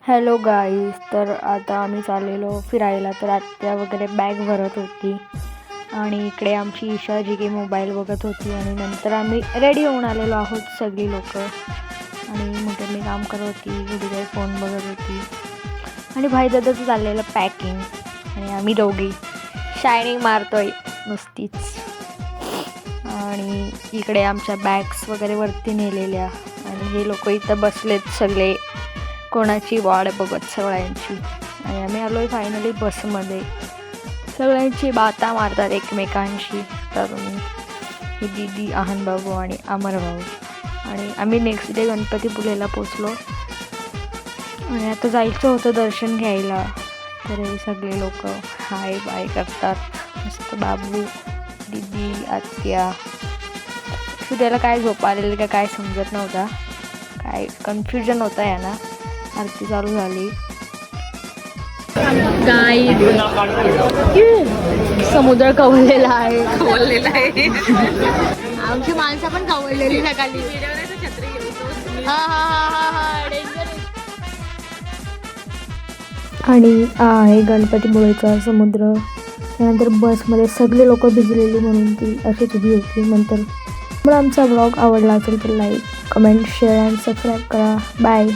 Hello guys, तर आता आम्ही चाललेलो फिरायला. तर आत्या वगैरे बॅग भरत होती आणि इकडे आमची ईशा जी काही मोबाईल बघत होती. आणि नंतर आम्ही रेडी होऊन आलेलो आहोत सगळी लोक. आणि मोठ्याने काम करत होती, कुठे काही फोन बघत होती. आणि भाईदादाचं चाललेलं पॅकिंग. आणि आम्ही दोघी शायनिंग मारतोय नुसतीच. आणि इकडे आमच्या बॅग्स वगैरे वरती नेलेल्या. आणि हे लोक इथं बसलेत सगळे, कोणाची वाट बघत सगळ्यांची. आणि आम्ही आलो आहे फायनली बसमध्ये. सगळ्यांची बाता मारतात एकमेकांशी. तर ही दीदी, आहान बाबू आणि अमर भाऊ. आणि आम्ही नेक्स्ट डे गणपतीपुळेला पोचलो. आणि आता जायचं होतं दर्शन घ्यायला. तर हे सगळे लोक हाय बाय करतात. मस्त बाबू, दीदी, आत्या. त्याला काय झोप आलेलं का काय समजत नव्हता, काय कन्फ्युजन होता यांना. आरती चालू झाली. समुद्र कवळलेला आहे. आमची माणसं पण कवळलेली ना खाली. आणि आहे गणपतीपुळेचा समुद्र. त्यानंतर बसमध्ये सगळे लोक भिजलेली म्हणून ती अशीच उभी होती. नंतर मला आमचा ब्लॉग आवडला असेल तर like, comment, share and subscribe करा. बाय.